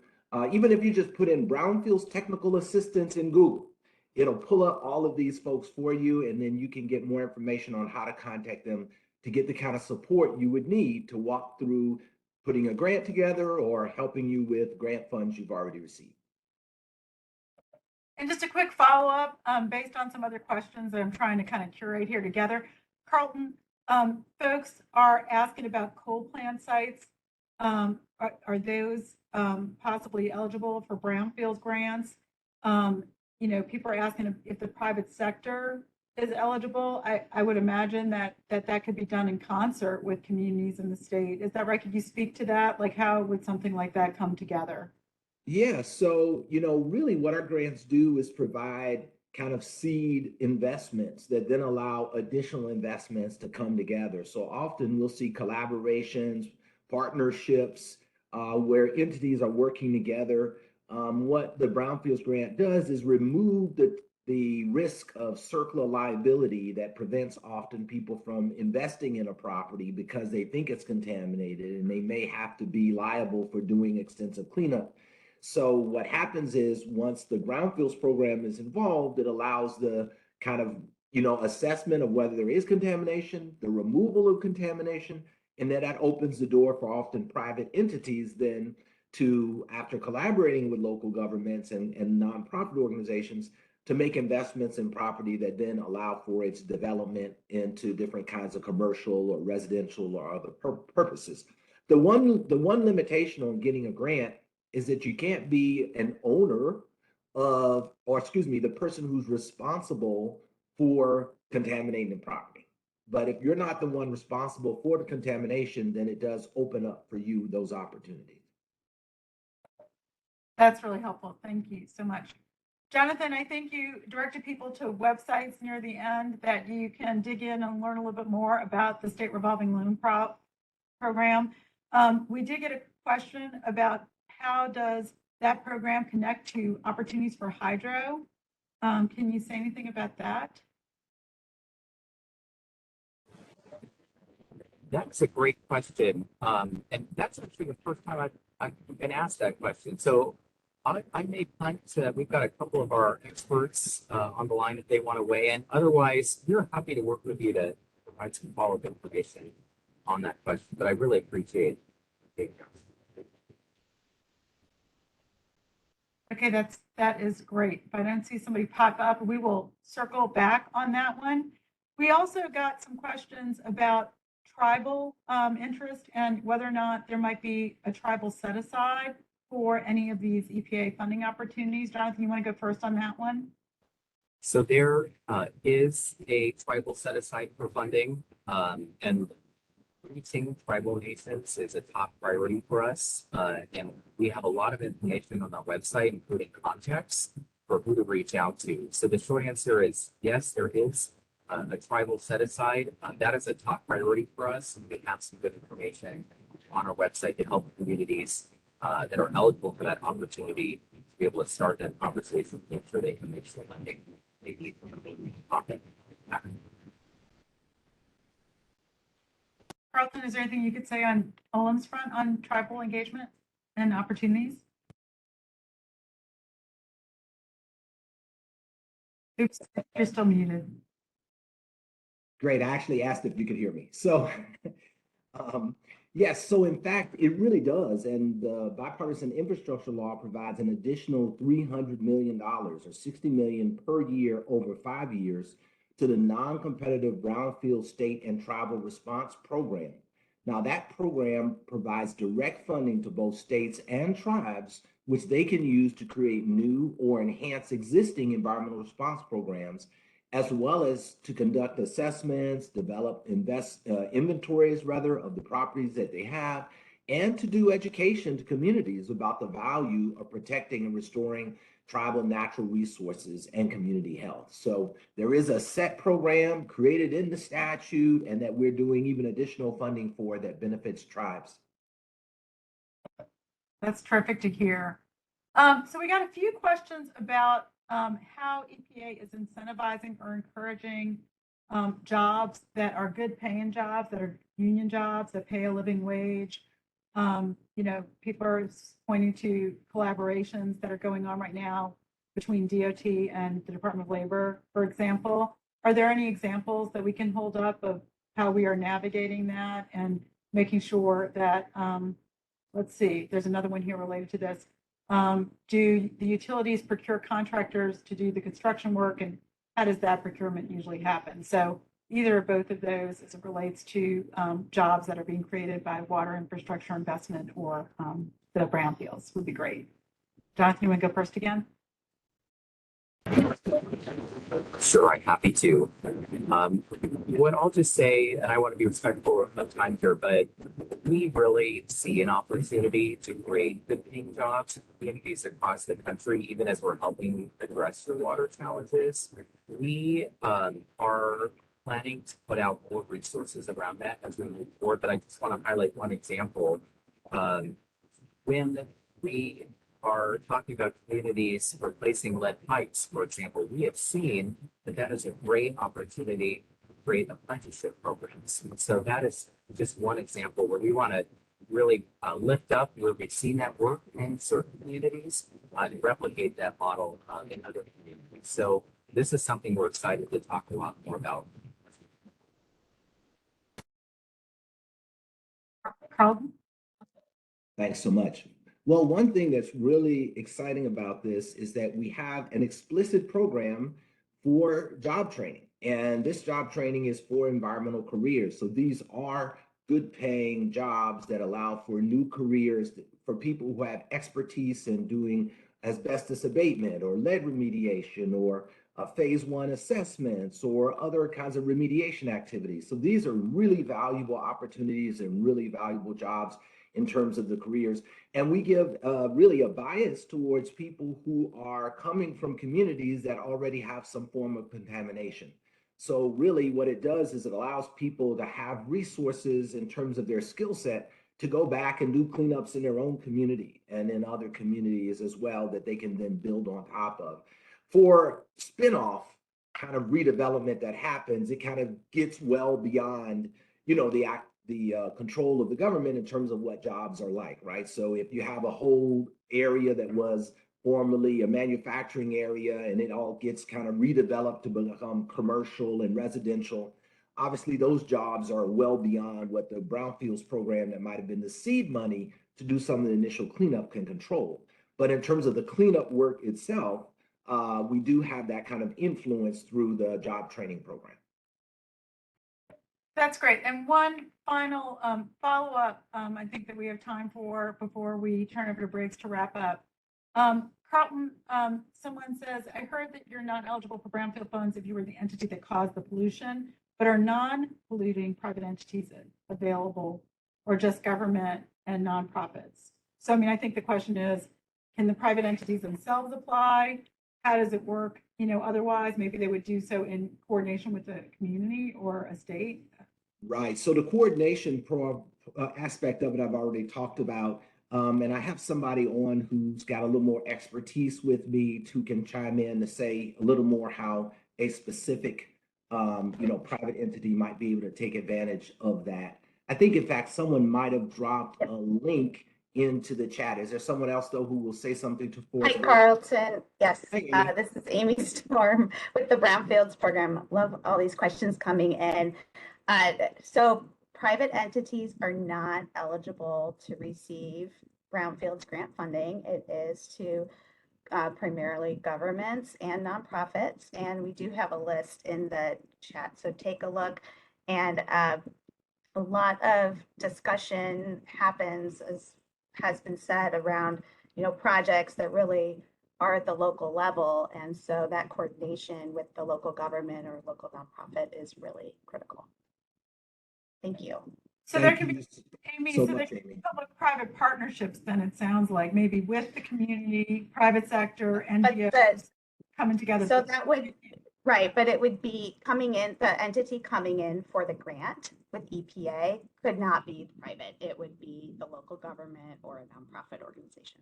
even if you just put in Brownfields Technical Assistance in Google, it'll pull up all of these folks for you, and then you can get more information on how to contact them to get the kind of support you would need to walk through putting a grant together or helping you with grant funds you've already received. And just a quick follow-up based on some other questions that I'm trying to kind of curate here together. Carlton, folks are asking about coal plant sites. Are those possibly eligible for brownfields grants? People are asking if the private sector is eligible. I would imagine that could be done in concert with communities in the state. Is that right? Could you speak to that? Like, how would something like that come together? Yeah, so, really what our grants do is provide kind of seed investments that then allow additional investments to come together. So often we'll see collaborations, partnerships, where entities are working together. What the Brownfields grant does is remove the risk of circular liability that prevents often people from investing in a property because they think it's contaminated and they may have to be liable for doing extensive cleanup. So what happens is once the Brownfields program is involved, it allows the kind of, assessment of whether there is contamination, the removal of contamination, and then that opens the door for often private entities then to, after collaborating with local governments and nonprofit organizations, to make investments in property that then allow for its development into different kinds of commercial or residential or other purposes. The one limitation on getting a grant is that you can't be an owner of, or excuse me, the person who's responsible for contaminating the property. But if you're not the one responsible for the contamination, then it does open up for you those opportunities. That's really helpful. Thank you so much. Jonathan, I think you directed people to websites near the end that you can dig in and learn a little bit more about the State Revolving Loan Program. We did get a question about how does that program connect to opportunities for hydro? Can you say anything about that? That's a great question. And that's actually the first time I've been asked that question. So I may punt. We've got a couple of our experts on the line if they want to weigh in. Otherwise, we're happy to work with you to provide some follow-up information on that question. But I really appreciate it. Okay, that is great. If I don't see somebody pop up, we will circle back on that one. We also got some questions about tribal interest and whether or not there might be a tribal set aside for any of these EPA funding opportunities? Jonathan, you want to go first on that one? So there is a tribal set aside for funding, and reaching tribal nations is a top priority for us. And we have a lot of information on our website, including contacts for who to reach out to. So the short answer is yes, there is a tribal set aside. That is a top priority for us. And we have some good information on our website to help communities that are eligible for that opportunity to be able to start that conversation, make sure they can make sure funding they need from the topic. Carlton, is there anything you could say on Olin's front on tribal engagement and opportunities? Oops, you're still muted. Great. I actually asked if you could hear me. So, yes, so in fact, it really does. And the bipartisan infrastructure law provides an additional $300 million or $60 million per year over 5 years to the non-competitive Brownfield State and Tribal Response Program. Now, that program provides direct funding to both states and tribes, which they can use to create new or enhance existing environmental response programs, as well as to conduct assessments, develop inventories rather of the properties that they have, and to do education to communities about the value of protecting and restoring tribal natural resources and community health. So there is a set program created in the statute and that we're doing even additional funding for that benefits tribes. That's terrific to hear. So we got a few questions about how EPA is incentivizing or encouraging jobs that are good paying jobs, that are union jobs, that pay a living wage. People are pointing to collaborations that are going on right now between DOT and the Department of Labor, for example. Are there any examples that we can hold up of how we are navigating that and making sure that, let's see, there's another one here related to this. Do the utilities procure contractors to do the construction work, and how does that procurement usually happen? So either or both of those as it relates to jobs that are being created by water infrastructure investment or the brownfields would be great. Jonathan, you want to go first again? Sure, I'm happy to. What I'll just say, and I want to be respectful of time here, but we really see an opportunity to create good paying jobs in communities across the country, even as we're helping address the water challenges. We are planning to put out more resources around that as we move forward, but I just want to highlight one example. When we are talking about communities replacing lead pipes, for example, we have seen that that is a great opportunity to create apprenticeship programs. So that is just one example where we want to really lift up where we've seen that work in certain communities and replicate that model in other communities. So this is something we're excited to talk a lot more about. Carlton? Thanks so much. Well, one thing that's really exciting about this is that we have an explicit program for job training. And this job training is for environmental careers. So these are good paying jobs that allow for new careers for people who have expertise in doing asbestos abatement or lead remediation or phase 1 assessments or other kinds of remediation activities. So these are really valuable opportunities and really valuable jobs in terms of the careers. And we give really a bias towards people who are coming from communities that already have some form of contamination. So really what it does is it allows people to have resources in terms of their skill set to go back and do cleanups in their own community and in other communities as well that they can then build on top of. For spinoff kind of redevelopment that happens, it kind of gets well beyond, the control of the government in terms of what jobs are like, right? So if you have a whole area that was formerly a manufacturing area and it all gets kind of redeveloped to become commercial and residential, obviously those jobs are well beyond what the brownfields program that might have been the seed money to do some of the initial cleanup can control. But in terms of the cleanup work itself, we do have that kind of influence through the job training program. That's great. And one final follow-up, I think that we have time for before we turn over to Briggs to wrap up. Carlton, someone says, I heard that you're not eligible for brownfield funds if you were the entity that caused the pollution, but are non-polluting private entities available or just government and nonprofits? So, I mean, I think the question is, can the private entities themselves apply? How does it work? You know, otherwise, maybe they would do so in coordination with the community or a state. Right. So the coordination aspect of it, I've already talked about. And I have somebody on who's got a little more expertise with me who can chime in to say a little more how a specific, private entity might be able to take advantage of that. I think, in fact, someone might have dropped a link into the chat. Is there someone else, though, who will say something to force? Hi, Carlton. Yes, Hi, Amy. this is Amy Storm with the Brownfields program. Love all these questions coming in. So private entities are not eligible to receive Brownfields grant funding. It is to primarily governments and nonprofits. And we do have a list in the chat. So take a look. And a lot of discussion happens, as has been said, around, projects that really are at the local level. And so that coordination with the local government or local nonprofit is really critical. Thank you. So Thank there can you be, Amy, so so there much, can Amy. be public-private partnerships then, it sounds like, maybe with the community, private sector, NGOs coming together. So that would, right, but it would be coming in, the entity coming in for the grant with EPA could not be private. It would be the local government or a nonprofit organization.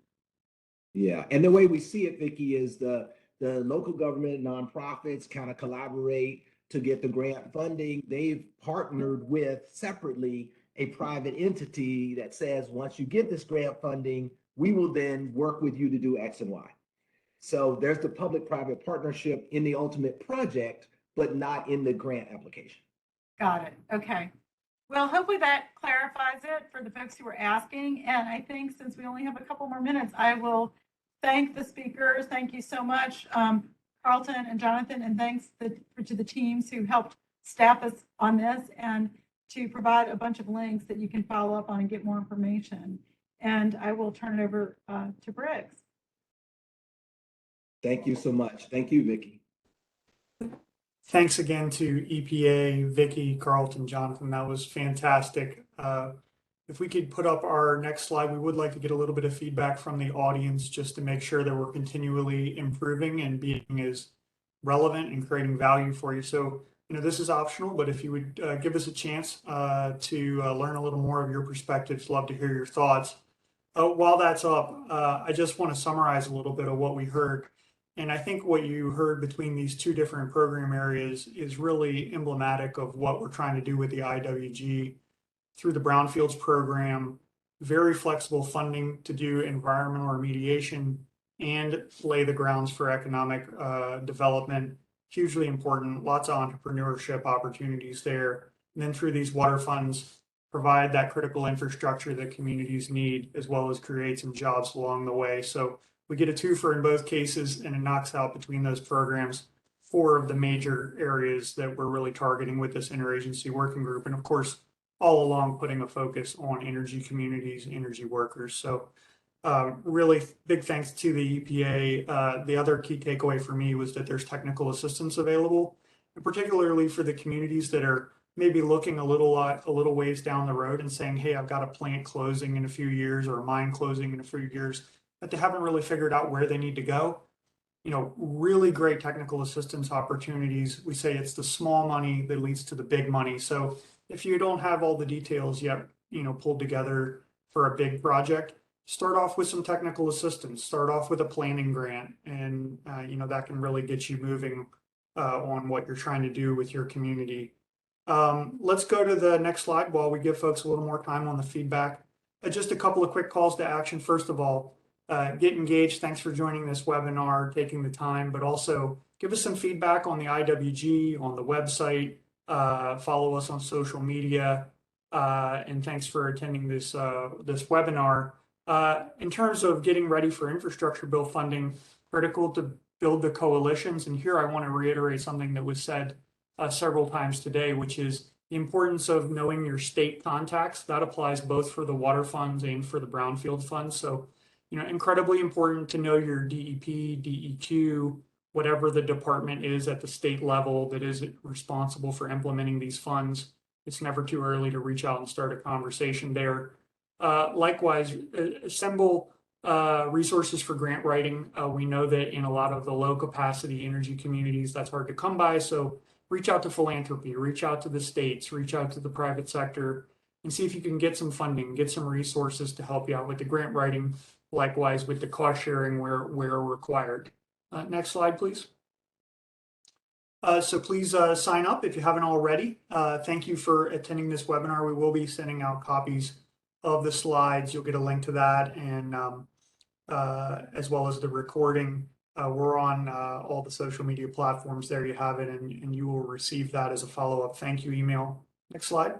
Yeah, and the way we see it, Vicki, is the local government nonprofits kind of collaborate to get the grant funding. They've partnered with separately a private entity that says, once you get this grant funding, we will then work with you to do X and Y. So there's the public-private partnership in the ultimate project, but not in the grant application. Got it. Okay. Well, hopefully that clarifies it for the folks who are asking. And I think since we only have a couple more minutes, I will thank the speakers. Thank you so much, Carlton and Jonathan, and thanks to the teams who helped staff us on this and to provide a bunch of links that you can follow up on and get more information. And I will turn it over to Briggs. Thank you so much. Thank you, Vicki. Thanks again to EPA, Vicki, Carlton, Jonathan. That was fantastic. If we could put up our next slide, we would like to get a little bit of feedback from the audience just to make sure that we're continually improving and being as relevant and creating value for you. So, this is optional, but if you would give us a chance to learn a little more of your perspectives, love to hear your thoughts. While that's up, I just want to summarize a little bit of what we heard. And I think what you heard between these two different program areas is really emblematic of what we're trying to do with the IWG through the Brownfields program. Very flexible funding to do environmental remediation and lay the grounds for economic development. Hugely important, lots of entrepreneurship opportunities there. And then through these water funds, provide that critical infrastructure that communities need, as well as create some jobs along the way. So we get a twofer in both cases, and it knocks out between those programs 4 of the major areas that we're really targeting with this interagency working group. And of course, all along putting a focus on energy communities, energy workers. So really big thanks to the EPA. The other key takeaway for me was that there's technical assistance available, and particularly for the communities that are maybe looking a little ways down the road and saying, hey, I've got a plant closing in a few years or a mine closing in a few years, but they haven't really figured out where they need to go. Really great technical assistance opportunities. We say it's the small money that leads to the big money. So if you don't have all the details yet, pulled together for a big project, start off with some technical assistance, start off with a planning grant, and that can really get you moving on what you're trying to do with your community. Let's go to the next slide while we give folks a little more time on the feedback. Just a couple of quick calls to action. First of all, get engaged. Thanks for joining this webinar, taking the time, but also give us some feedback on the IWG, on the website, follow us on social media, and thanks for attending this webinar. In terms of getting ready for infrastructure bill funding, critical to build the coalitions. And here I want to reiterate something that was said several times today, which is The importance of knowing your state contacts, that applies both for the water funds and for the brownfield funds. So, incredibly important to know your DEP, DEQ, whatever the department is at the state level that is responsible for implementing these funds. It's never too early to reach out and start a conversation there. Likewise, assemble resources for grant writing. We know that in a lot of the low capacity energy communities, that's hard to come by. So reach out to philanthropy, reach out to the states, reach out to the private sector, and see if you can get some funding, get some resources to help you out with the grant writing. Likewise, with the cost sharing where required. Next slide, please. So please sign up if you haven't already. Thank you for attending this webinar. We will be sending out copies of the slides. You'll get a link to that, and as well as the recording. We're on all the social media platforms. There you have it, and you will receive that as a follow-up thank you email. Next slide.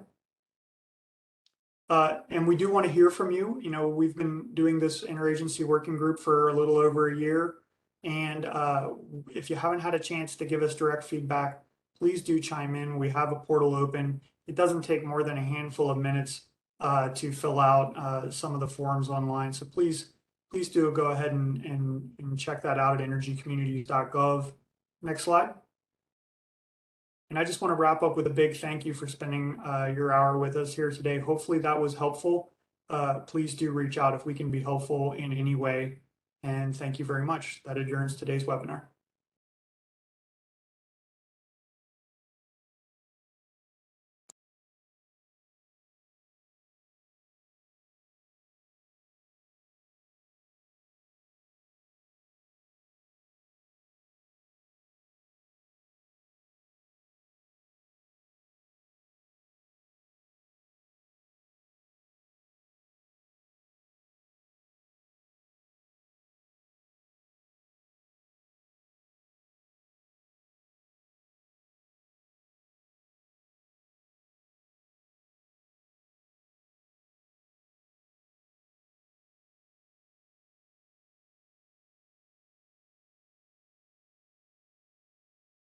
And we do want to hear from you. We've been doing this interagency working group for a little over a year. And if you haven't had a chance to give us direct feedback, please do chime in. We have a portal open. It doesn't take more than a handful of minutes to fill out some of the forms online. So please do go ahead and check that out at energycommunities.gov. Next slide. And I just want to wrap up with a big thank you for spending your hour with us here today. Hopefully that was helpful. Please do reach out if we can be helpful in any way. And thank you very much. That adjourns today's webinar.